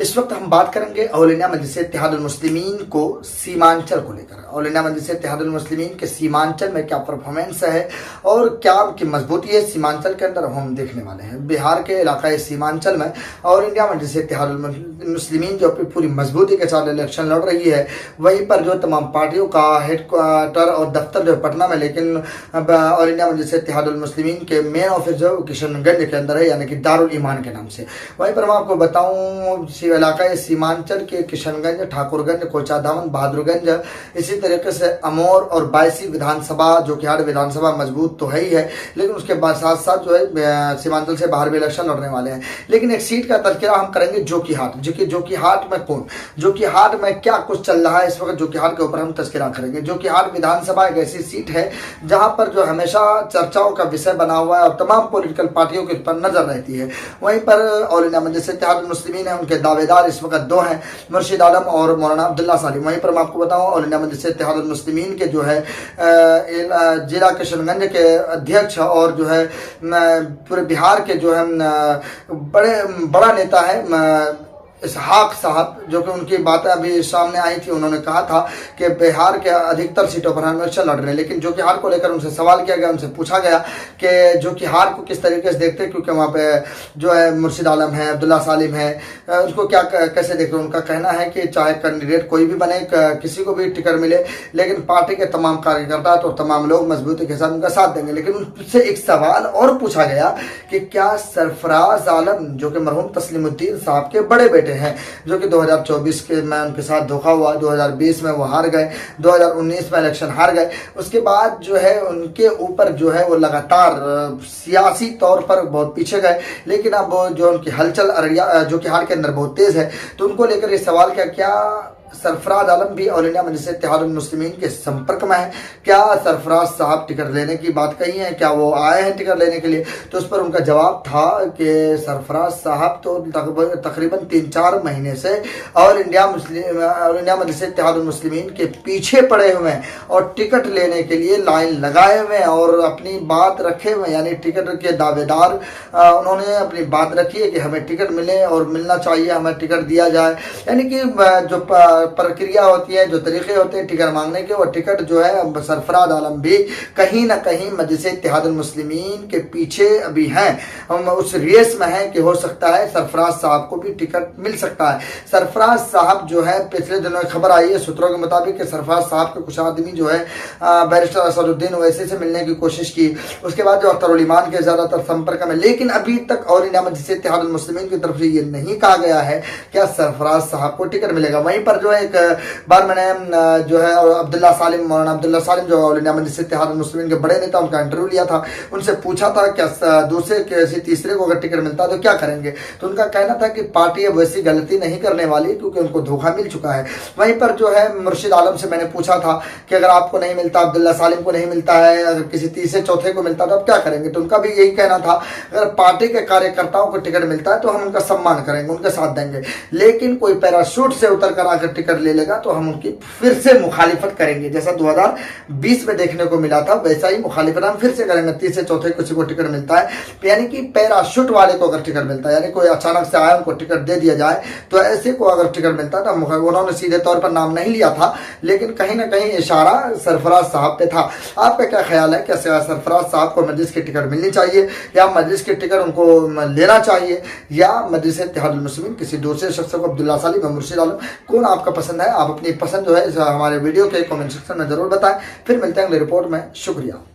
इस वक्त हम बात करेंगे ऑल इंडिया मजलिस इत्तेहादुल मुस्लिमीन को सीमांचल को लेकर। ऑल इंडिया मजलिस इत्तेहादुल मुस्लिमीन के सीमांचल में क्या परफॉर्मेंस है और क्या उनकी मजबूती है सीमांचल के अंदर, हम देखने वाले हैं। बिहार के इलाका सीमांचल में ऑल इंडिया मजलिस इत्तेहादुल मुस्लिमीन जो पूरी मजबूती के साथ इलेक्शन लड़ रही है, वहीं पर जो तमाम पार्टियों का हेडक्वार्टर और दफ्तर जो पटना में, लेकिन ऑल इंडिया मजलिस इत्तेहादुल मुस्लिमीन के मेन ऑफिस जो किशनगंज के अंदर है, यानी कि दारुल ईमान के नाम से। वहीं पर मैं आपको बताऊं इलाका सीमांचल के किशनगंज, ठाकुरगंज, कोचाधामन, बहादुरगंज, इसी तरीके से अमोर और बायसी विधानसभा जो कि हर विधानसभा मजबूत तो है ही है, लेकिन उसके बाद साथ साथ जो है सीमांचल से बाहर भी इलेक्शन लड़ने वाले हैं। लेकिन एक सीट का तज़किरा हम करेंगे जोकीहाट। जोकीहाट में कौन, जोकीहाट में क्या कुछ चल रहा है इस वक्त, जोकीहाट के ऊपर हम तज़किरा करेंगे। जोकीहाट विधानसभा एक ऐसी सीट है जहां पर जो हमेशा चर्चाओं का विषय बना हुआ है और तमाम पॉलिटिकल पार्टियों के ऊपर नजर रहती है। वहीं पर ऑल इंडिया मजलिस इत्तेहादुल मुस्लिमीन है, उनके दावेदार इस वक्त दो हैं, मुर्शिद आलम और मौलाना अब्दुल्ला सालिम। वहीं पर मैं आपको बताऊं ऑल इंडिया मजलिस इत्तेहादुल मुस्लिमीन के जो है जिला किशनगंज के अध्यक्ष और जो है पूरे बिहार के जो है बड़ा नेता है इसहाक साहब, जो कि उनकी बातें अभी सामने आई थी। उन्होंने कहा था कि बिहार के अधिकतर सीटों पर हम इलेक्शन लड़ रहे हैं, लेकिन जोकीहाट को लेकर उनसे सवाल किया गया, उनसे पूछा गया कि जोकीहाट को किस तरीके से देखते हैं, क्योंकि वहाँ पे जो है मुर्शिद आलम है, अब्दुल्ला सालिम है, उसको क्या कैसे देखते हैं। उनका कहना है कि चाहे कैंडिडेट कोई भी बने, किसी को भी टिकट मिले, लेकिन पार्टी के तमाम कार्यकर्ता तो तमाम लोग मजबूती के साथ उनका साथ देंगे। लेकिन उनसे एक सवाल और पूछा गया कि क्या सरफराज आलम, जो कि मरहूम तस्लीमुद्दीन साहब के बड़े बेटे हैं, जो कि 2024 के में उनके साथ धोखा हुआ, 2020 में वो हार गए, 2019 में इलेक्शन हार गए, उसके बाद जो है उनके ऊपर जो है वो लगातार सियासी तौर पर बहुत पीछे गए। लेकिन अब जो उनकी हलचल अररिया जोकीहाट के अंदर बहुत तेज है, तो उनको लेकर ये सवाल क्या सरफराज आलम भी ऑल इंडिया मजलिस इत्तेहादुल मुस्लिमीन के संपर्क में है, क्या सरफराज साहब टिकट लेने की बात कही है, क्या वो आए हैं टिकट लेने के लिए। तो उस पर उनका जवाब था कि सरफराज साहब तो तकरीबन 3-4 महीने से ऑल इंडिया मजलिस इत्तेहादुल मुस्लिमीन के पीछे पड़े हुए हैं और टिकट लेने के लिए लाइन लगाए हुए हैं और अपनी बात रखे हुए हैं, यानी टिकट के दावेदार उन्होंने अपनी बात रखी है कि हमें टिकट मिले और मिलना चाहिए, हमें टिकट दिया जाए। यानी कि जो प्रक्रिया होती है, जो तरीके होते हैं टिकट मांगने के, वो टिकट जो है सरफराज आलम भी कहीं ना कहीं मजलिस इत्तेहादुल मुस्लिमीन के पीछे अभी हैं। हम उस रेस में हैं कि हो सकता है सरफराज साहब को भी टिकट मिल सकता है। सरफराज साहब जो है पिछले दिनों में खबर आई है सूत्रों के मुताबिक कि सरफराज साहब के कुछ आदमी जो है बैरिस्टर असदुद्दीन ओवैसी से मिलने की कोशिश की, उसके बाद जो अख्तरुल ईमान के ज्यादातर संपर्क में, लेकिन अभी तक ऑल इंडिया मजलिस इत्तेहादुल मुस्लिमीन की तरफ से ये नहीं कहा गया है क्या सरफराज साहब को टिकट मिलेगा। वहीं पर जो एक बार मैंने जो है अब्दुल्ला सालिम, मौलाना अब्दुल्ला सालिम जो ऑल इंडिया मजलिस इत्तेहादुल मुस्लिमीन के बड़े नेता, उनका इंटरव्यू लिया था। उनसे पूछा था क्या दूसरे किसी तीसरे को अगर टिकट मिलता तो क्या करेंगे, तो उनका कहना था कि पार्टी अब वैसी गलती नहीं करने वाली क्योंकि उनको धोखा मिल चुका है। वहीं पर जो है मुर्शिद आलम से मैंने पूछा था कि अगर आपको नहीं मिलता, अब्दुल्ला सालिम को नहीं मिलता है, अगर किसी तीसरे चौथे को मिलता तो आप क्या करेंगे, तो उनका भी यही कहना था अगर पार्टी के कार्यकर्ताओं को टिकट मिलता है तो हम उनका सम्मान करेंगे, उनका साथ देंगे, लेकिन कोई पैराशूट से उतर कर आकर टिकट ले लेगा तो हम उनकी फिर से मुखालिफत करेंगे। जैसा 2020 में देखने को मिला था वैसा ही मुखालिफत हम फिर से करेंगे। तीसरे चौथे किसी को टिकट मिलता है, यानी कि पैराशूट वाले को अगर टिकट मिलता है, यानी कोई अचानक से आया उनको टिकट दे दिया जाए, तो ऐसे को अगर टिकट मिलता है तो उन्होंने सीधे तौर पर नाम नहीं लिया था, लेकिन कहीं ना कहीं इशारा सरफराज साहब पे था। आपका क्या ख्याल है, क्या सरफराज साहब को मजलिस की टिकट मिलनी चाहिए या मजलिस की टिकट उनको लेना चाहिए, या मजलिस इत्तेहादुल मुस्लिमीन किसी दूसरे शख्स को, अब्दुल्ला सालिम, मुर्शिद आलम, कौन आपका पसंद है। आप अपनी पसंद जो है हमारे वीडियो के कमेंट सेक्शन में जरूर बताएं। फिर मिलते हैं अगले रिपोर्ट में। शुक्रिया।